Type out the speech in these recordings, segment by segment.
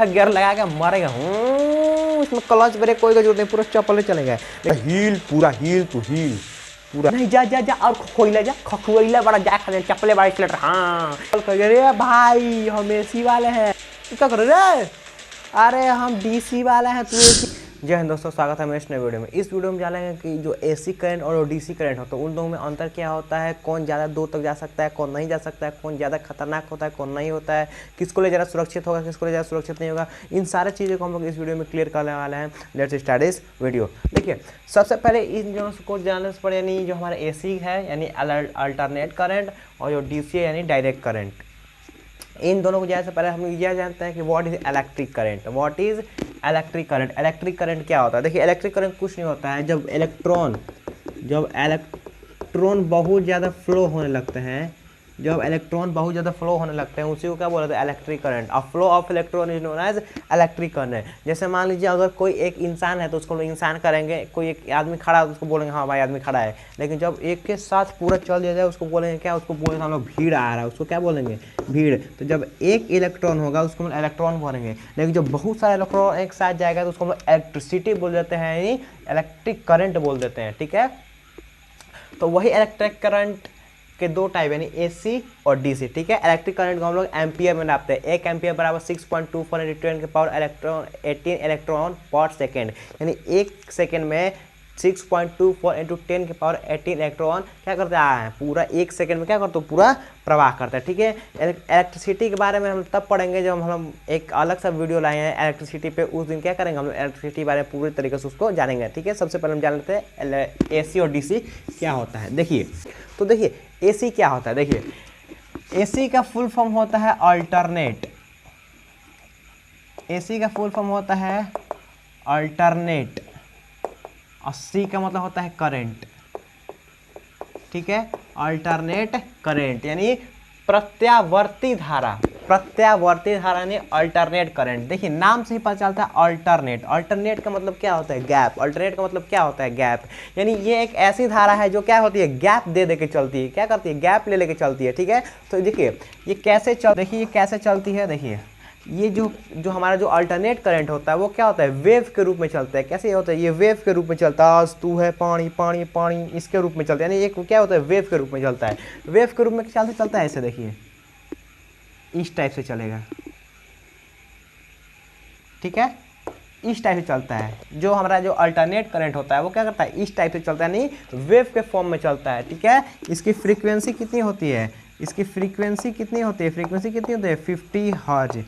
पुट्ठा गियर लगा के मरेगा। उसमें क्लच ब्रेक कोई का जरूरत नहीं, पूरा चप्पल चलेगा। हील पूरा हील टू हील पूरा। नहीं जा जा जा और खोइला जा, खखोइला बड़ा जा खा चप्पले बड़ा स्लेटर। हाँ अरे भाई हम एसी वाले हैं, क्या कर रहे रे? अरे हम डीसी वाले हैं, तू एसी। जय हिंद दोस्तों, स्वागत है मेरे नए वीडियो में। इस वीडियो में जानेंगे कि जो एसी करंट और डीसी करंट होता है उन दोनों में अंतर क्या होता है, कौन ज़्यादा दूर तक जा सकता है, कौन नहीं जा सकता है, कौन ज़्यादा खतरनाक होता है, कौन नहीं होता है, किसको लिए ज़्यादा सुरक्षित होगा, किसको लिए ज़्यादा सुरक्षित नहीं होगा। इन सारी चीज़ों को हम लोग इस वीडियो में क्लियर करने वाले हैं। Let's start this video. देखिए सबसे पहले इन दोनों को जानने से पड़े, यानी जो हमारा एसी है यानी अल्टरनेट करंट, और जो डीसी है यानी डायरेक्ट करंट। इन दोनों को जानने से पहले हम यह जानते हैं कि what is electric current. What is electric current? Electric current क्या होता है? देखिए इलेक्ट्रिक करंट कुछ नहीं होता है, जब इलेक्ट्रॉन बहुत ज़्यादा फ्लो होने लगते हैं, जब इलेक्ट्रॉन बहुत ज़्यादा फ्लो होने लगते हैं उसी को क्या बोला जाता है? Electric current. A flow of electron is known as electric current. जैसे मान लीजिए अगर कोई एक इंसान है तो उसको लोग इंसान करेंगे, कोई एक आदमी खड़ा है तो उसको बोलेंगे हाँ भाई आदमी खड़ा है। लेकिन जब एक के साथ पूरा चल दिया जाए उसको बोलेंगे क्या? उसको बोलेंगे हम लोग भीड़ आ रहा है, उसको क्या बोलेंगे? भीड़। तो जब एक इलेक्ट्रॉन होगा उसको हम इलेक्ट्रॉन बोलेंगे, लेकिन जब बहुत सारे इलेक्ट्रॉन एक साथ जाएगा तो उसको हम इलेक्ट्रिसिटी बोल देते हैं, यानी इलेक्ट्रिक करंट बोल देते हैं। ठीक है, तो वही इलेक्ट्रिक करंट के दो टाइप यानी एसी और डीसी। ठीक है, इलेक्ट्रिक करंट को हम लोग एम्पियर में नापते हैं। 1 एम्पियर बराबर 6.24 × 10 के पावर 18 इलेक्ट्रॉन पर सेकेंड, यानी 1 सेकेंड में 6.24 × 10 के पावर 18 इलेक्ट्रॉन क्या करता है? पूरा 1 सेकेंड में क्या करता है? पूरा प्रवाह करता है। ठीक है, इलेक्ट्रिसिटी के बारे में हम तब पढ़ेंगे जब हम एक अलग सा वीडियो लाए हैं इलेक्ट्रिसिटी पे। उस दिन क्या करेंगे हम लोग? इलेक्ट्रिसिटी के बारे में पूरी तरीके से उसको जानेंगे। ठीक है, सबसे पहले हम जान लेते हैं एसी और डीसी क्या होता है। देखिए तो देखिए एसी क्या होता है। देखिए एसी का फुल फॉर्म होता है अल्टरनेट। एसी का फुल फॉर्म होता है अल्टरनेट, और सी का मतलब होता है करंट। ठीक है, अल्टरनेट करंट यानी प्रत्यावर्ती धारा। प्रत्यावर्ती धारा यानी अल्टरनेट करंट। देखिए नाम से ही पता चलता है अल्टरनेट। अल्टरनेट का मतलब क्या होता है? गैप। अल्टरनेट का मतलब क्या होता है? गैप। यानी ये एक ऐसी धारा है जो क्या होती है? गैप दे के चलती है। क्या करती है? गैप ले लेके चलती है। ठीक है, तो देखिए ये कैसे देखिए ये कैसे चलती है। देखिए ये जो हमारा जो अल्टरनेट करंट होता है वो क्या होता है? वेव के रूप में चलता है। कैसे होता है? ये वेव के रूप में चलता है। आज तू है पानी पानी पानी, इसके रूप में चलता है। यानी ये क्या होता है? वेव के रूप में चलता है। वेव के रूप में चलता है ऐसे। देखिए इस टाइप से चलेगा। ठीक है, इस टाइप से चलता है। जो हमारा जो अल्टरनेट करंट होता है वो क्या करता है? इस टाइप से चलता है, नहीं वेव के फॉर्म में चलता है। ठीक है, इसकी फ्रीक्वेंसी कितनी होती है? इसकी फ्रीक्वेंसी कितनी होती है? फ्रीक्वेंसी कितनी होती है? 50 हर्ट्ज।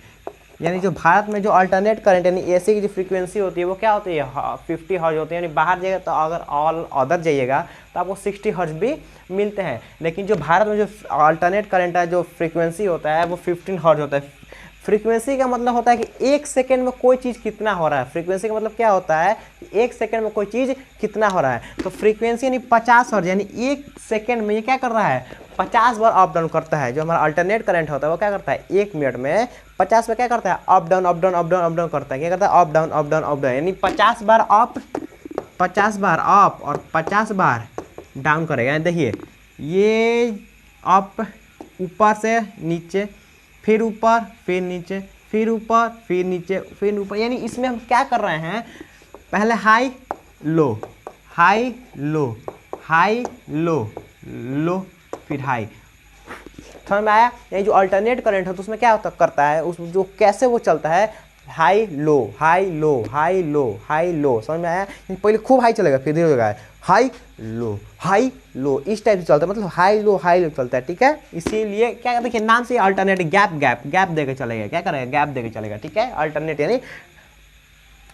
यानी जो भारत में जो अल्टरनेट करंट यानी एसी की जो फ्रीक्वेंसी होती है वो क्या होती है? 50 हर्ट्ज होती है। यानी बाहर जाइएगा तो अगर ऑल अदर जाइएगा तो आपको 60 हर्ट्ज भी मिलते हैं, लेकिन जो भारत में जो अल्टरनेट करंट है जो फ्रीक्वेंसी होता है वो 15 हर्ट्ज होता है। फ्रीक्वेंसी का मतलब होता है कि 1 सेकेंड में कोई चीज़ कितना हो रहा है। फ्रीक्वेंसी का मतलब क्या होता है? 1 सेकेंड में कोई चीज़ कितना हो रहा है। तो फ्रीक्वेंसी यानी 50 हर्ट्ज, यानी 1 सेकेंड में ये क्या कर रहा है? 50 बार अप डाउन करता है। जो हमारा अल्टरनेट करंट होता है वो क्या करता है? 1 मिनट में 50 बार क्या करता है? Up down up down up down up down करता है। क्या करता है? Up down up down up down, यानी 50 बार अप, 50 बार अप और 50 बार डाउन करेगा। देखिए ये अप, ऊपर से नीचे, फिर ऊपर, फिर नीचे, फिर ऊपर, फिर नीचे, फिर ऊपर। यानी इसमें हम क्या कर रहे हैं? पहले high low, high low, high low, low, फिर हाई। समझ में आया? ये जो अल्टरनेट करंट है तो उसमें क्या होता करता है? उस जो कैसे वो चलता है? High low, high low, high low, high लो। समझ में आया? पहले खूब हाई चलेगा, फिर धीरे होगा हाई लो, हाई लो, इस टाइप से चलता है। मतलब हाई लो चलता है। ठीक है, इसीलिए क्या देखिए नाम से अल्टरनेट गैप देके चलेगा। क्या करेगा? गैप देके चलेगा। ठीक है, अल्टरनेट यानी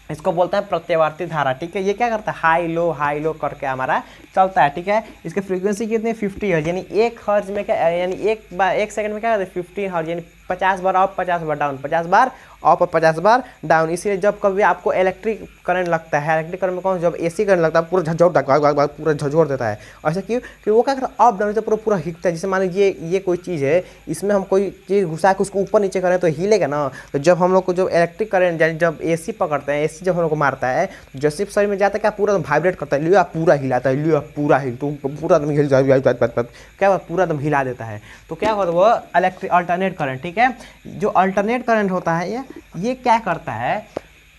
इसको बोलते हैं प्रत्यावर्ती धारा। ठीक है, ये क्या करता है? हाई लो करके हमारा चलता है। ठीक है, इसकी फ्रीक्वेंसी कितनी? 50 हर्ट्ज, यानी 1 हर्ट्ज में क्या, यानी 1 सेकंड में क्या करते हैं? 50 हर्ट्ज, यानी 50 बार अप 50 बार डाउन, 50 बार अप और 50 बार डाउन। इसीलिए जब कभी आपको इलेक्ट्रिक करंट लगता है, इलेक्ट्रिक करंट में कौन, जब एसी करंट लगता है पूरा पूरा झंझोर देता है। ऐसा क्यों? कि वो क्या करता है? अप डाउन से पूरा हिलता है। जैसे मान लीजिए ये कोई चीज़ है, इसमें हम कोई चीज़ घुसा के उसको ऊपर नीचे करें तो हिलेगा ना। तो जब हम लोग को जब इलेक्ट्रिक करंट यानी जब एसी पकड़ते हैं, एसी जब हम लोग को मारता है, जैसे शरीर में जाता है क्या पूरा वाइब्रेट करता है, लिया पूरा हिलाता है, लिया पूरा हिल, तो पूरा एकदम हिल जाए, क्या पूरा एकदम हिला देता है। तो क्या होता है? वो इलेक्ट्रिक अल्टरनेट करंट। ठीक है, है। जो अल्टरनेट करंट होता है ये क्या करता है,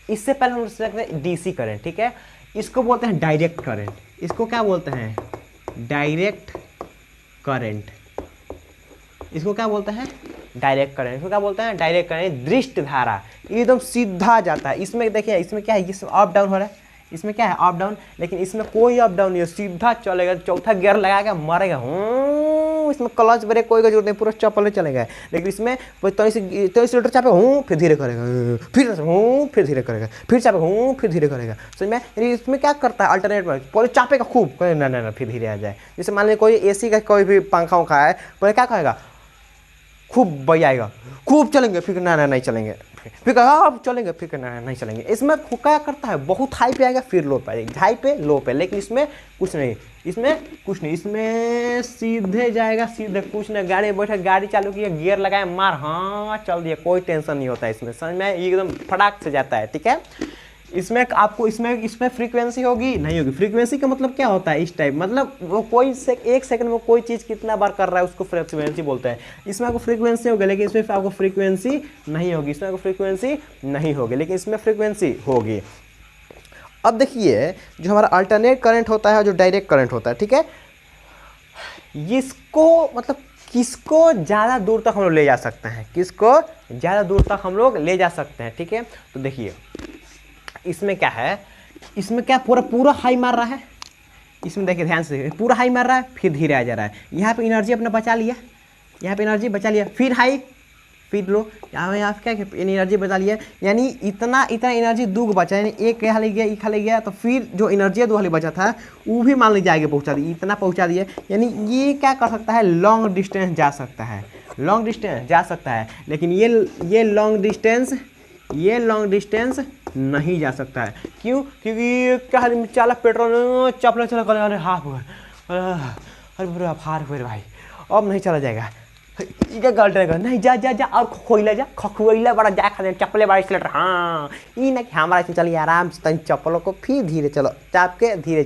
इससे पहले हम सकते हैं डीसी करंट, ठीक है, इसको बोलते हैं डायरेक्ट करंट। इसको क्या बोलते हैं, डायरेक्ट करंट। इसको क्या बोलते हैं, डायरेक्ट करंट। इसको क्या बोलते हैं, डायरेक्ट करंट। दृष्ट धारा एकदम सीधा जाता है। इसमें देखिए, इसमें क्या है, इसमें अप डाउन हो रहा है, इसमें क्या है अप डाउन, लेकिन इसमें कोई अप डाउन नहीं है, सीधा चलेगा, चौथा गियर लगा के मरेगा। इसमें क्लच ब्रेक कोई का जरूरत नहीं, पूरा चप्पल चलेगा। लेकिन इसमें 23 लीटर चापे फिर धीरे करेगा, फिर धीरे करेगा, फिर चापे फिर धीरे करेगा। समझ में, इसमें क्या करता है अल्टरनेट में, पहले चापेगा खूब, ना फिर धीरे आ जाए। जैसे मान लीजिए कोई एसी का कोई भी पंखा उखा है, पहले क्या कहेगा, खूब बजाएगा, खूब चलेंगे, फिर ना नहीं चलेंगे, फिर कहा अब चलेंगे, फिर ना नहीं चलेंगे। इसमें क्या करता है, बहुत हाई पे आएगा, फिर लो पे आएगा, हाई पे लो पे। लेकिन इसमें कुछ नहीं, इसमें सीधे जाएगा, सीधे कुछ नहीं, गाड़ी बैठा, गाड़ी चालू किया, गियर लगाए, मार, हाँ चल दिया, कोई टेंशन नहीं होता है इसमें। समझ में, एकदम फटाक से जाता है, ठीक है। इसमें आपको इसमें फ्रीक्वेंसी होगी नहीं होगी। फ्रीक्वेंसी का मतलब क्या होता है, इस टाइप, मतलब वो कोई एक सेकंड में कोई चीज़ कितना बार कर रहा है उसको फ्रीक्वेंसी बोलते हैं। इसमें आपको फ्रीक्वेंसी होगी, लेकिन इसमें आपको फ्रीक्वेंसी नहीं होगी, इसमें आपको फ्रीक्वेंसी नहीं होगी, लेकिन इसमें फ्रीक्वेंसी होगी। अब देखिए, जो हमारा अल्टरनेट करंट होता है, जो डायरेक्ट करंट होता है, ठीक है, इसको मतलब किसको ज़्यादा दूर तक हम लोग ले जा सकते हैं, किसको ज़्यादा दूर तक हम लोग ले जा सकते हैं, ठीक है। तो देखिए, इसमें क्या है, इसमें क्या पूरा हाई मार रहा है, इसमें देखिए ध्यान से, पूरा हाई मार रहा है, फिर धीरे आ जा रहा है। यहाँ पे एनर्जी अपना बचा लिया, यहाँ पे एनर्जी बचा लिया, फिर हाई, फिर लो, यहाँ पे क्या एनर्जी बचा लिया, यानी इतना एनर्जी दूग बचा, यानी एक यहाँ ले गया, तो फिर जो एनर्जी दो हाली बचा था वो भी मान लीजिए आगे पहुँचा दिया, इतना पहुँचा दिया। यानी ये क्या कर सकता है, लॉन्ग डिस्टेंस जा सकता है, लॉन्ग डिस्टेंस जा सकता है। लेकिन ये लॉन्ग डिस्टेंस नहीं जा सकता है। क्यों, क्योंकि क्या चाला पेट्रोल चपला चला कर, अरे हाथ अरे हार हुए भाई, अब नहीं चला जाएगा, क्या गलत रहेगा, नहीं जा और खोइला बड़ा जा खा चप्पले बड़ा इसलिए, हाँ ये ना कि हमारा इसमें चलिए आराम से, तन चप्पलों को फिर धीरे चलो, चाप के धीरे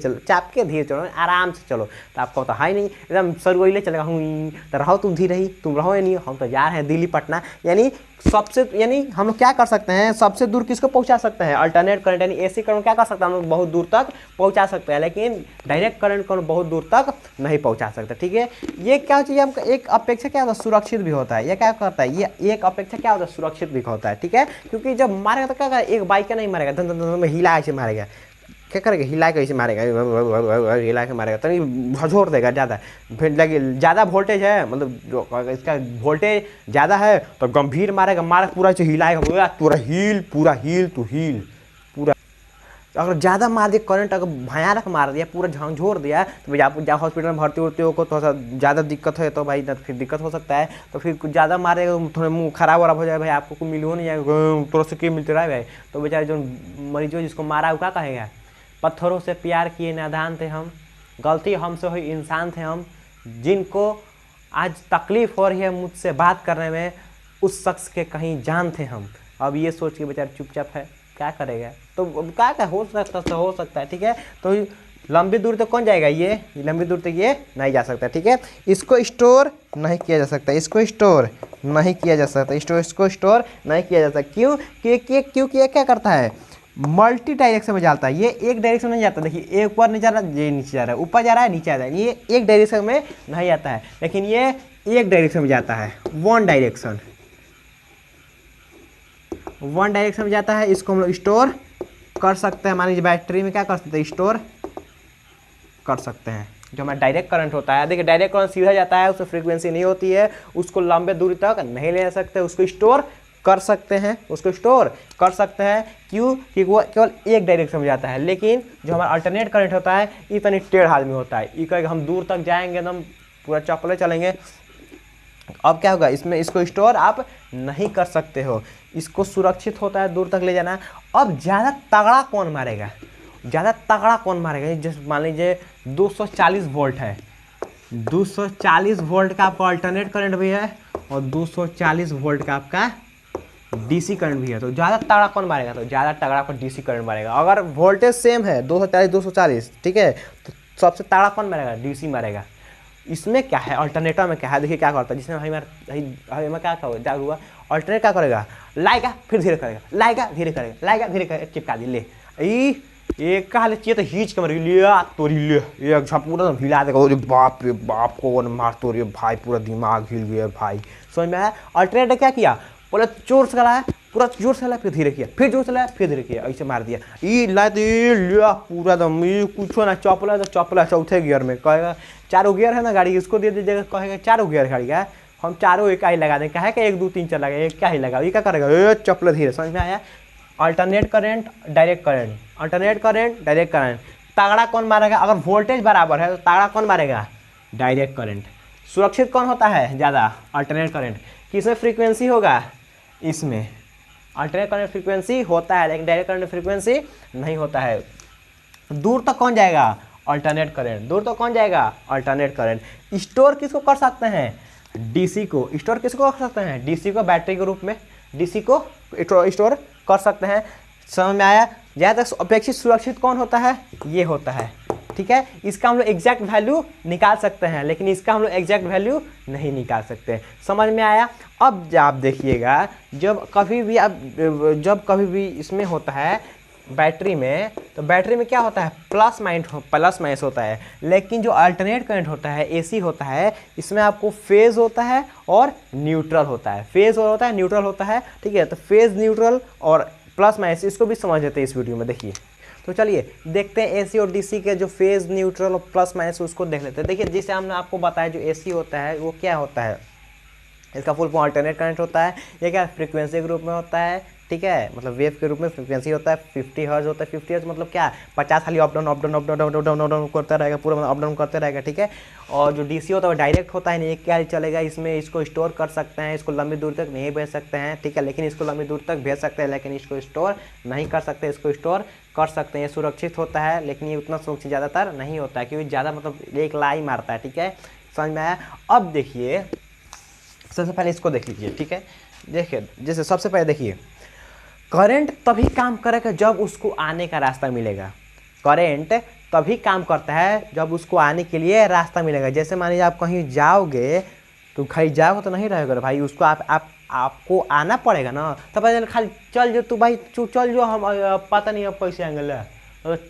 चलो, आराम से चलो। तो आपको तो है नहीं, एकदम सरगोइले चलेगा, हूँ तो रहो तुम धीरे ही, तुम रहो या नहीं, हम तो जा रहे हैं दिल्ली पटना। यानी हम लोग क्या कर सकते हैं, सबसे दूर किसको पहुंचा सकते हैं, अल्टरनेट करंट, यानी एसी करंट क्या कर सकते हैं, हम लोग बहुत दूर तक पहुंचा सकते हैं, लेकिन डायरेक्ट करंट को बहुत दूर तक नहीं पहुंचा सकते, ठीक है। ये क्या चाहिए हमको, एक अपेक्षा क्या होता है, सुरक्षित भी होता है। ये क्या करता है, ये एक अपेक्षा क्या होता है, सुरक्षित भी होता है, ठीक है। क्योंकि जब मारेगा तो क्या करेगा, एक बाइक का नहीं मारेगा, धन हिला ऐसे मारेगा, क्या करेगा, हिला के ऐसे मारेगा, हिला के मारेगा, तो झोर देगा ज़्यादा, फिर लगे ज़्यादा वोल्टेज है, मतलब इसका वोल्टेज ज़्यादा है तो गंभीर मारेगा, पूरा हिलाएगा, पूरा हील। अगर ज़्यादा मार दिया करंट, अगर भयानक मार दिया, पूरा झंझोर दिया, तो भाई आप जब हॉस्पिटल में भर्ती होते हो को थोड़ा सा ज़्यादा दिक्कत है, तो भाई फिर दिक्कत हो सकता है। तो फिर कुछ ज़्यादा मारेगा, थोड़ा मुँह खराब हो जाए, भाई आपको कुछ मिल हो नहीं जाएगा, थोड़ा से मिलते रहा है भाई, तो बेचारे जो मरीजों जिसको मारा वो क्या कहेगा, पत्थरों से प्यार किए नादान थे हम, गलती हमसे हुई इंसान थे हम, जिनको आज तकलीफ़ हो रही है मुझसे बात करने में, उस शख्स के कहीं जान थे हम। अब ये सोच के बेचारा चुपचाप है, क्या करेगा, तो क्या हो सकता है, ठीक है। तो लंबी दूर तक कौन जाएगा, ये लंबी दूर तक ये नहीं जा सकता, ठीक है। इसको स्टोर नहीं किया जा सकता, इसको स्टोर नहीं किया जा सकता, इसको स्टोर नहीं किया जा सकता। क्यों, क्योंकि ये क्या करता है, मल्टी डायरेक्शन में जाता है। ये एक डायरेक्शन में नहीं जाता, देखिए एक ऊपर नहीं जा रहा, ये नीचे जा रहा है, ऊपर जा रहा है, नीचे जा रहा है, ये एक डायरेक्शन में नहीं जाता है, लेकिन ये एक डायरेक्शन में जाता है, वन डायरेक्शन में जाता है। इसको हम लोग स्टोर कर सकते हैं, मान लीजिए बैटरी में क्या कर सकते हैं, स्टोर कर सकते हैं। जो हमारा डायरेक्ट करंट होता है, देखिए डायरेक्ट करंट सीधा जाता है, उसमें फ्रीक्वेंसी नहीं होती है, उसको लंबे दूरी तक नहीं ले जा सकते, उसको स्टोर कर सकते हैं, क्यों, क्योंकि वो केवल एक डायरेक्शन में जाता है। लेकिन जो हमारा अल्टरनेट करंट होता है, इतनी टेढ़ हाल में होता है, ये कहेगा हम दूर तक जाएंगे, एकदम पूरा चप्पले चलेंगे। अब क्या होगा, इसमें इसको स्टोर आप नहीं कर सकते हो, इसको सुरक्षित होता है दूर तक ले जाना। अब ज़्यादा तगड़ा कौन मारेगा, जैसे मान लीजिए 240 वोल्ट है, 240 वोल्ट का आपका अल्टरनेट करंट भी है और 240 वोल्ट का आपका डीसी करंट भी है, तो ज़्यादा तगड़ा कौन मारेगा, तो ज़्यादा तगड़ा आपका डीसी करंट मारेगा। अगर वोल्टेज सेम है 240, ठीक है, तो सबसे तगड़ा कौन मारेगा, डीसी मारेगा। इसमें क्या है, अल्टरनेटर में क्या है, देखिए क्या करता है, जिसमें हमें क्या हुआ, अल्टरनेट क्या करेगा, लाएगा फिर धीरे करेगा, लाएगा धीरे करेगा, लाएगा धीरे करेगा, चिपका दी ले एक का हाल चाहिए तो हीच के मर लिया तोरी ले एक झप पूरा हिला देगा, अरे बाप रे बाप कौन मार तो रे भाई, पूरा दिमाग हिल गया भाई। समझ में आया। अल्टरनेट ने क्या किया, पहले जोर से चलाया, पूरा जोर से चलाया, फिर धीरे किया, फिर जोर से चलाया, फिर धीरे किया, ऐसे मार दिया, ये ला दे लिया पूरा दम, कुछ ना चौपला तो चौपला चौथे गियर में, कहेगा 4 गियर है ना गाड़ी, इसको दे दीजिएगा, कहेगा 4 गियर गाड़ी का, हम 4 एक ही लगा दें, कहे कि 1 2 3 4 लगा, एक क्या ही लगा, ये क्या करेगा, चपला धीरे। समझ में आया। Alternate current direct current, alternate current direct current, तगड़ा कौन मारेगा, अगर वोल्टेज बराबर है तो तगड़ा कौन मारेगा, डायरेक्ट करंट। सुरक्षित कौन होता है ज़्यादा, अल्टरनेट करंट। किसमें फ्रीक्वेंसी होगा, इसमें अल्टरनेट करंट फ्रीक्वेंसी होता है, लेकिन डायरेक्ट करंट फ्रीक्वेंसी नहीं होता है। दूर तक कौन जाएगा, अल्टरनेट करंट, दूर तक कौन जाएगा, अल्टरनेट करंट। स्टोर किसको कर सकते हैं, डीसी को, स्टोर किसको कर सकते हैं, डीसी को, बैटरी के रूप में डीसी को स्टोर कर सकते हैं। समझ में आया। ज़्यादा अपेक्षित सुरक्षित कौन होता है, ये होता है, ठीक है। इसका हम लोग एग्जैक्ट वैल्यू निकाल सकते हैं, लेकिन इसका हम लोग एग्जैक्ट वैल्यू नहीं निकाल सकते। समझ में आया। अब आप देखिएगा, जब कभी भी इसमें होता है बैटरी में, तो बैटरी में क्या होता है, प्लस माइनस होता है, लेकिन जो अल्टरनेट करंट होता है, एसी होता है, इसमें आपको फेज होता है और न्यूट्रल होता है, फेज और होता है न्यूट्रल होता है, ठीक है। तो फेज, न्यूट्रल और प्लस माइनस, इसको भी समझ लेते हैं इस वीडियो में। देखिए तो चलिए देखते हैं एसी और डीसी के जो फेज, न्यूट्रल और प्लस माइनस, उसको देख लेते हैं। देखिए जैसे हमने आपको बताया, जो एसी होता है वो क्या होता है, इसका फुल फॉर्म अल्टरनेट करंट होता है। ये क्या फ्रीक्वेंसी के रूप में होता है, ठीक है, मतलब वेव के रूप में फ्रीक्वेंसी होता है। 50 हर्ट्ज होता है। 50 हर्ट्ज मतलब क्या, 50 खाली अप डाउन करता रहेगा, पूरा मतलब अप डाउन करते रहेगा, ठीक है। और जो डीसी होता है वो डायरेक्ट होता है, नहीं क्या चलेगा, इसमें इसको स्टोर कर सकते हैं, इसको लंबी दूर तक नहीं भेज सकते हैं, ठीक है, लेकिन इसको लंबी दूर तक भेज सकते हैं, लेकिन इसको स्टोर नहीं कर सकते, इसको स्टोर कर सकते हैं। ये सुरक्षित होता है, लेकिन ये उतना सुरक्षित ज़्यादातर नहीं होता है, क्योंकि ज़्यादा मतलब एक लाई मारता है, ठीक है। समझ में आया। अब देखिए सबसे पहले इसको देख लीजिए, ठीक है। देखिए जैसे सबसे पहले देखिए, करंट तभी काम करेगा जब उसको आने का रास्ता मिलेगा। करंट तभी काम करता है जब उसको आने के लिए रास्ता मिलेगा। जैसे मान लीजिए आप कहीं जाओगे, तो कहीं जाओगे तो नहीं रहेगा भाई, उसको आपको आना पड़ेगा ना। तब पता खाली चल जो तू भाई चल जो, हम पता नहीं अब कैसे आएंगे,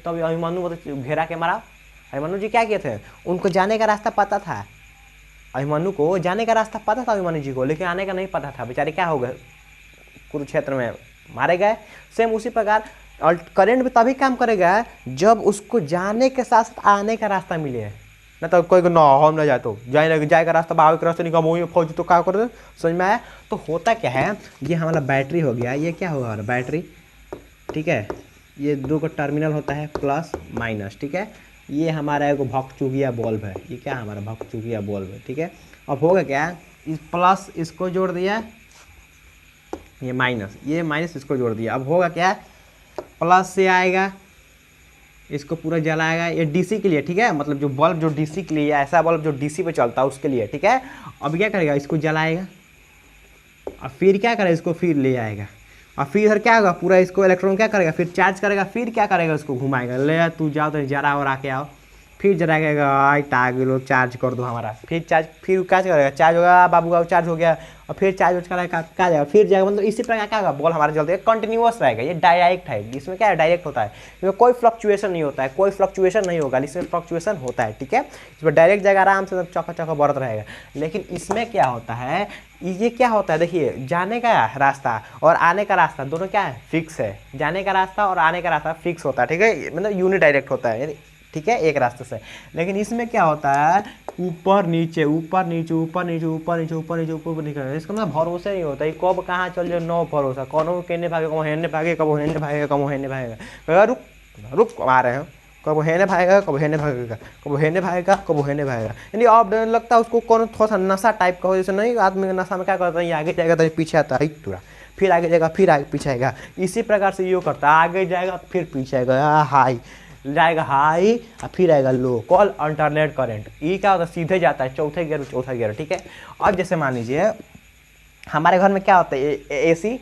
तब अभिमन्यु तो घेरा के मारा। अभिमन्यु जी क्या किए थे, उनको जाने का रास्ता पता था, अभिमन्यु को जाने का रास्ता पता था अभिमन्यु जी को, लेकिन आने का नहीं पता था। बेचारे क्या हो गए, कुरुक्षेत्र में मारे गए। सेम उसी प्रकार करंट भी तभी काम करेगा जब उसको जाने के साथ साथ आने का रास्ता मिले। ना तो कोई ना हम ना जाए तो जाएगा रास्ता, आगे का रास्ता निकाल वही फौज तो क्या कर दे। समझ में आया। तो होता क्या है, ये हमारा बैटरी हो गया, ये क्या होगा हमारा बैटरी, ठीक है। ये 2 का टर्मिनल होता है प्लस माइनस, ठीक है। ये हमारा एक भौकचुकिया बल्ब है, ये क्या हमारा भौकचुकिया बल्ब है, ठीक है। अब होगा क्या, इस प्लस इसको जोड़ दिया, ये माइनस इसको जोड़ दिया। अब होगा क्या, प्लस से आएगा, इसको पूरा जलाएगा, ये डीसी के लिए, ठीक है, मतलब जो बल्ब जो डीसी के लिए, ऐसा बल्ब जो डीसी पे चलता है उसके लिए, ठीक है। अब क्या करेगा, इसको जलाएगा, और फिर क्या करेगा, इसको फिर ले आएगा, और फिर इधर क्या होगा, पूरा इसको इलेक्ट्रॉन क्या करेगा, फिर चार्ज करेगा, फिर क्या करेगा, उसको घुमाएगा, ले तू जाओ तो जरा और आके आओ, फिर जराएगा, टागलो चार्ज कर दो हमारा, फिर क्या करेगा, चार्ज होगा बाबू का, चार्ज हो गया, और फिर चार्ज करेगा, क्या जाएगा, फिर जाएगा, मतलब इसी प्रकार क्या होगा, बॉल हमारा जलता है, कंटिन्यूअस रहेगा। ये डायरेक्ट है, इसमें क्या है, डायरेक्ट होता है, इसमें कोई फ्लक्चुएशन नहीं होता है, कोई फ्लक्चुएशन नहीं होगा, इसमें फ्लक्चुएशन होता है, ठीक है। इसमें डायरेक्ट जाएगा, आराम से चौका बढ़त रहेगा। लेकिन इसमें क्या होता है, ये क्या होता है, देखिए जाने का रास्ता और आने का रास्ता दोनों क्या है, फिक्स है। जाने का रास्ता और आने का रास्ता फिक्स होता है, ठीक है, मतलब यूनिडायरेक्ट होता है, ठीक है, एक रास्ते से। लेकिन इसमें क्या होता है, ऊपर नीचे ऊपर नीचे ऊपर नीचे ऊपर नीचे ऊपर नीचे ऊपर निकल, इसका मतलब भरोसा नहीं होता है, कब कहाँ चल जाए, नो भरोसा, कौन कहने भागे, कब हेने भागे, कब हेने भागेगा, कब हेने भागेगा, रुक आ रहे हैं, कब हेने भागेगा, कब हेने भागेगा, कब हेने भागेगा, कब हेने भागेगा। यानी अब डर लगता है उसको, कौन थोड़ा सा नशा टाइप का हो, जैसे नहीं आदमी का नशा में क्या करता है, आगे जाएगा तो पीछे आता है पूरा, फिर आगे जाएगा, फिर आगे पीछे आएगा, इसी प्रकार से ये करता है, आगे जाएगा फिर पीछे आएगा, हाई जाएगा हाई और फिर आएगा लो, कॉल अल्टरनेट करंट। ये क्या होता है, सीधे जाता है चौथा गियर, ठीक है। अब जैसे मान लीजिए हमारे घर में क्या होता है, AC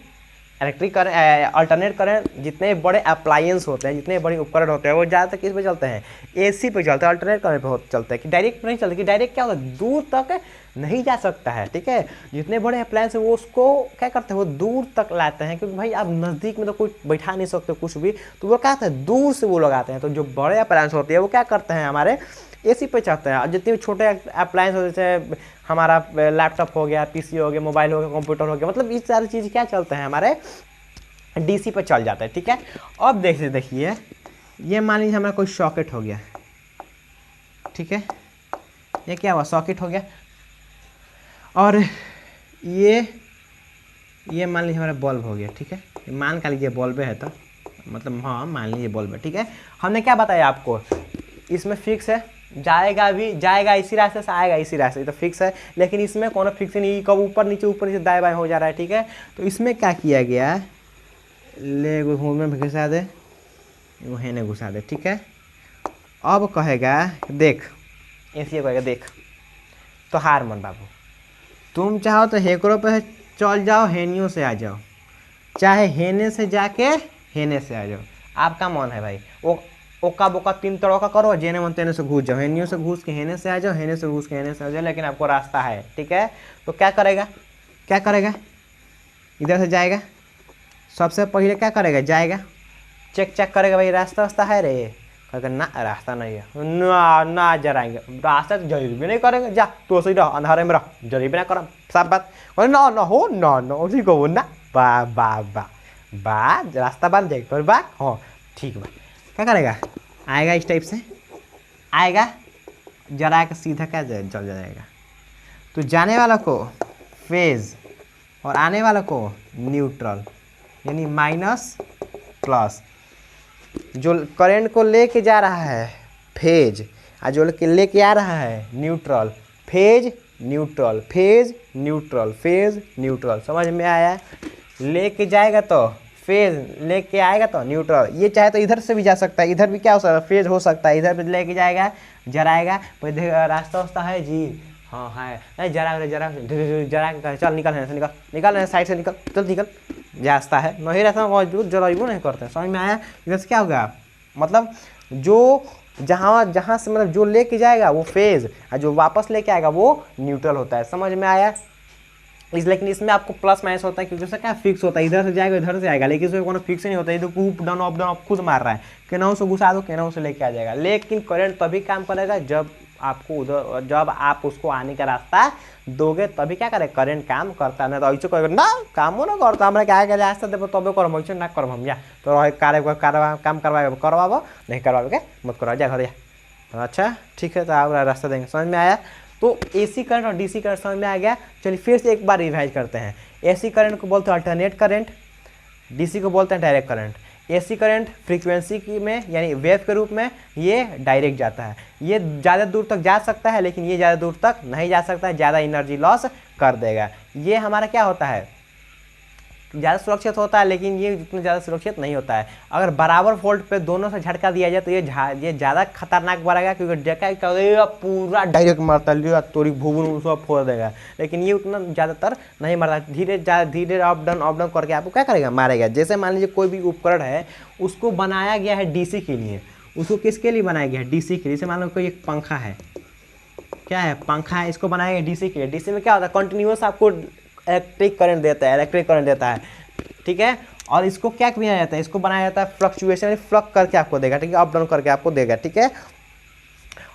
electric current alternate current जितने बड़े अप्लायंस होते हैं, जितने बड़े उपकरण होते हैं वो ज़्यादातर किस पे चलते हैं, एसी पे चलते हैं, अल्टरनेट करंट पे चलते हैं, कि डायरेक्ट नहीं चलते, कि डायरेक्ट क्या होता है दूर तक नहीं जा सकता है, ठीक है। जितने बड़े अप्लायंस है वो उसको क्या करते हैं, वो दूर तक लाते हैं, क्योंकि भाई आप नज़दीक में तो कुछ बैठा नहीं सकते कुछ भी, तो वो क्या करते हैं दूर से वो लगाते हैं। तो जो बड़े अप्लायंस होते हैं वो क्या करते हैं, हमारे एसी पे चलते हैं। और जितने भी छोटे अप्लायंस होते हैं, जैसे हमारा लैपटॉप हो गया, पीसी हो गया, मोबाइल हो गया, कंप्यूटर हो गया, मतलब ये सारी चीज़ क्या चलते हैं, हमारे डीसी पे चल जाता है, ठीक है। अब देखिए ये मान लीजिए हमारा कोई सॉकेट हो गया, ठीक है, ये क्या हुआ, सॉकेट हो गया। और ये मान लीजिए हमारा बल्ब हो गया, ठीक है, मान का लीजिए बल्ब है, तो मतलब हाँ मान लीजिए बल्ब है, ठीक है। हमने क्या बताया आपको, इसमें फिक्स है, जाएगा इसी रास्ते से, आएगा इसी रास्ते से, तो फिक्स है। लेकिन इसमें कौन फिक्स नहीं, कब ऊपर नीचे दाएं बाएं हो जा रहा है, ठीक है। तो इसमें क्या किया गया, ले में घुसा दे, वो हेने घुसा दे, ठीक है। अब कहेगा देख, ऐसे कहेगा देख, तो हार मन बाबू, तुम चाहो तो हेकरो पे चल जाओ, हेनियों से आ जाओ, चाहे हेने से जाके हेने से आ जाओ, आपका मन है भाई। वो ओका बोका 3 तड़ों करो, जेने मन तेने से घुस जाओ, हेनियों से घुस के हेने से आ जाओ, हेने से घुस के हेने से आ जाओ, लेकिन आपको रास्ता है, ठीक है। तो क्या करेगा, इधर से जाएगा, सबसे पहले क्या करेगा, जाएगा चेक करेगा भाई रास्ता है रे, कहेगा ना रास्ता नहीं है, ना जराएंगे, रास्ता तो जरूर भी नहीं करेंगे, जा तो सही रहो, अंधारे में रहो, जरूर भी ना करो, सब बात ना हो ना उसी को ना बा रास्ता बन जाएगा, पर बा हाँ ठीक बा। क्या करेगा, आएगा इस टाइप से, आएगा जरा के सीधा क्या चल जाएगा। तो जाने वाला को फेज और आने वाला को न्यूट्रल, यानी माइनस प्लस। जो करंट को लेके जा रहा है फेज, और जो लेके आ रहा है neutral, phase neutral, phase neutral, phase neutral, समझ में आया। लेके जाएगा तो फेज, लेके आएगा तो न्यूट्रल। ये चाहे तो इधर से भी जा सकता है, इधर भी क्या हो सकता है, फेज हो सकता है, इधर भी लेके जाएगा, जराएगा, रास्ता वास्ता है जी, हाँ है, जरा चल निकल साइड से निकल, चल निकल, रास्ता है नहीं, रास्ता मौजूद जलाइबो नहीं करते, समझ में आया। इधर से क्या होगा, मतलब जो जहाँ से मतलब जो लेके जाएगा वो फेज, और जो वापस लेके आएगा वो न्यूट्रल होता है, समझ में आया। लेकिन इसमें आपको प्लस माइनस होता है, क्योंकि उसका क्या फिक्स होता है, इधर से जाएगा इधर से आएगा, लेकिन इसमें कोनो फिक्स नहीं होता है, इधर अप डाउन आप खुद मार रहा है, केनाऊ से घुसा दो, केनाऊ से लेके आ जाएगा। लेकिन करंट तभी काम करेगा जब आपको उधर, जब आप उसको आने का रास्ता दोगे तभी क्या करे, करंट काम करता है। ना तो ऐसे कहेगा ना कामो ना करता, हमारे क्या के रास्ता देव तब करम, ऐसे ना करम हम, या तो काम करवाबो नहीं करवाबो के मत करवा, जा घर जा। अच्छा ठीक है, तो आप रास्ता देंगे, समझ में आया। तो एसी करंट और डीसी करंट समझ में आ गया। चलिए फिर से एक बार रिवाइज करते हैं। एसी करंट को बोलते हैं अल्टरनेट करंट, डीसी को बोलते हैं direct current. AC current frequency की में यानी वेव के रूप में ये डायरेक्ट जाता है, ये ज़्यादा दूर तक जा सकता है, लेकिन ये ज़्यादा दूर तक नहीं जा सकता है, ज़्यादा एनर्जी लॉस कर देगा। ये हमारा क्या होता है, ज़्यादा सुरक्षित होता है, लेकिन ये जितना ज़्यादा सुरक्षित नहीं होता है। अगर बराबर वोल्ट पे दोनों से झटका दिया जाए तो ये ज़्यादा खतरनाक बढ़ेगा, क्योंकि झटका करेगा पूरा डायरेक्ट मारता है, तोरी भूगुन सब फोड़ देगा। लेकिन ये उतना ज़्यादातर नहीं मारता, धीरे अप डाउन करके आपको क्या करेगा, मारेगा। जैसे मान लीजिए कोई भी उपकरण है, उसको बनाया गया है डीसी के लिए, उसको किसके लिए बनाया गया है, डीसी के लिए। जैसे मान लो कोई एक पंखा है, क्या है, पंखा है, इसको बनाया गया डीसी के लिए। डीसी में क्या होता है, कंटिन्यूस आपको इलेक्ट्रिक करंट देता है, ठीक है। और इसको क्या किया जाता है, इसको बनाया जाता है फ्लक्चुएशन, फ्लक करके आपको देगा, ठीक है, अप डाउन करके आपको देगा, ठीक है।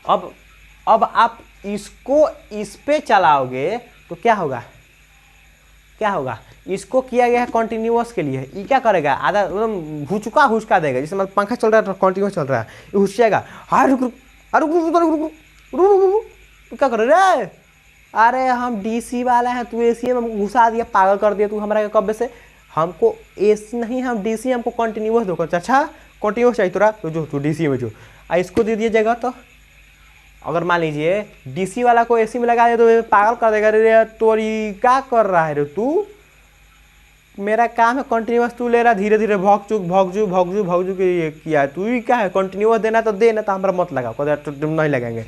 अब आप इसको इस पे चलाओगे तो क्या होगा, इसको किया गया है कंटिन्यूअस के लिए, ये क्या करेगा, आधा एकदम हुचका देगा। जैसे मतलब पंखा चल रहा है, कंटिन्यूअस चल रहा है, ये हुचेगा, हाँ रुक क्या कर रहे, अरे हम डीसी वाला है, तू एसी में घुसा दिया, पागल कर दिया तू हमारा कब्बे से। हमको एसी नहीं, हम डीसी, हमको कंटिन्यूअस दो। अच्छा कंटिन्यूअस चाहिए तोरा, तो जो तू डीसी में जो इसको दे दिया जाएगा। तो अगर मान लीजिए डीसी वाला को एसी में लगा दे तो पागल कर देगा, रे तोरी क्या कर रहा है रे तू, मेरा काम है कंटिन्यूअस, तू ले रहा धीरे धीरे भौकजू के ये किया है, तू ही क्या है कंटिन्यूअस देना तो देना, तो हमारा मत लगा, तो नहीं लगाएंगे।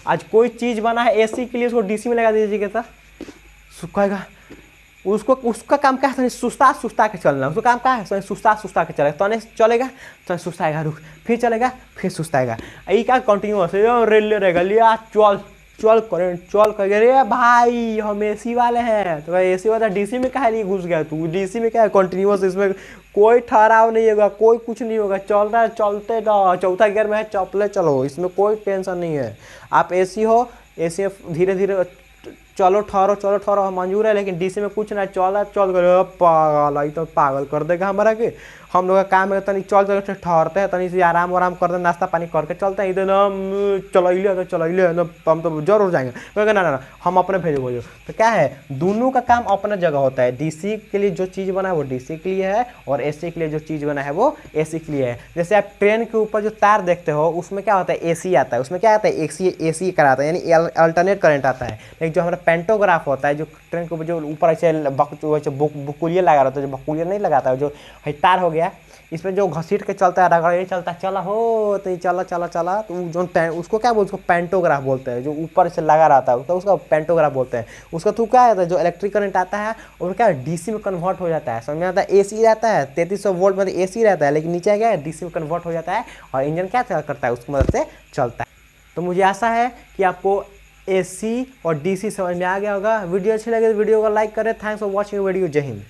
आज कोई चीज़ बना है एसी के लिए, उसको डीसी में लगा दीजिएगा तो कहेगा उसको उसका काम क्या है, सुस्ता सुस्ता के चलना। उसका काम क्या है, सुस्ता सुस्ता के चलेगा। तने चलेगा तो सुस्ताएगा, रुक, फिर चलेगा फिर सुस्ताएगा। ये क्या कंटिन्यूअस रेल रहेगा, लिया चल चल करेंट चल कर रे भाई हम एसी वाले हैं। तो भाई एसी वाला डीसी में काहे नहीं घुस गया तू? डीसी में क्या है, कंटिन्यूअस, इसमें कोई ठहराव नहीं होगा, कोई कुछ नहीं होगा, चल रहा है चलते रहो। चौथा गियर में है, चपले चलो, इसमें कोई टेंशन नहीं है। आप एसी हो, एसी धीरे धीरे चलो ठहरो मंजूर है, लेकिन डीसी में कुछ ना, चल चल कर पागल, आई तो पागल कर देगा हमारा के। हम लोग का काम है तनी चल चल ठहरते हैं, तनी से आराम करते, नाश्ता पानी करके चलते हैं। इधर हम चलैले ना, हम तो जरूर जाएंगे। कहेगा ना हम अपने भेजो। तो क्या है, दोनों का काम अपना जगह होता है। डीसी के लिए जो चीज़ बना है वो डीसी के लिए है, और एसी के लिए जो चीज़ बना है वो एसी के लिए है। जैसे आप ट्रेन के ऊपर जो तार देखते हो उसमें क्या होता है, एसी आता है। उसमें क्या आता है, एसी कराता है, यानी अल्टरनेट करंट आता है। लेकिन जो हमारा पेंटोग्राफ होता है, जो ट्रेन के ऊपर जो ऊपर ऐसे बुकुलिया लगा रहता है, जो बुकुलिया नहीं लगाता है, जो तार हो गया, इसमें जो घसीट के चलता है, रगड़ ये चलता है, चला हो तो चला तो जो उसको क्या बोलते हैं, उसको पेंटोग्राफ बोलते हैं। जो ऊपर से लगा रहता है तो उसका पेंटोग्राफ बोलते हैं। उसका थ्रू क्या आता है, जो इलेक्ट्रिक करंट आता है और क्या डीसी में कन्वर्ट हो जाता है। समझ में आता है, एसी रहता है 3300 वोल्ट में एसी रहता है, लेकिन नीचे क्या है, डीसी में कन्वर्ट हो जाता है, और इंजन क्या करता है, उसकी मदद से चलता है। तो मुझे आशा है कि आपको एसी और डीसी समझ में आ गया होगा। वीडियो अच्छी लगे तो वीडियो को लाइक करें। Thanks for watching video. जय हिंद।